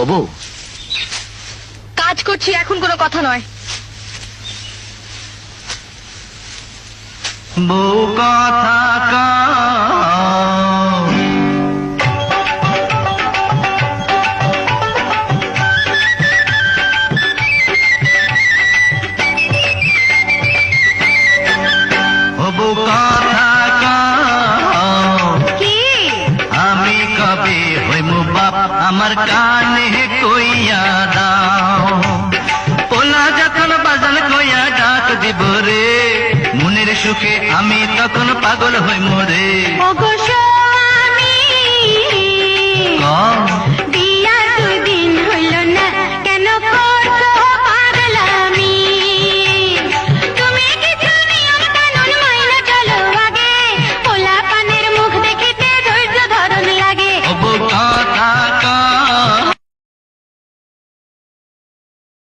ও বউ, কাজ করছি, এখন কোনো কথা নয়। বউ কথা কও, ও বউ কথা কও, কি? আমি কবে হইমু বাপ আমার কানে কইয়া দাও। পোলা যখন বাজান কইয়া ডাক দিব রে, মনের সুখে আমি তখন পাগল হইমু রে। ওগো স্বামী, কও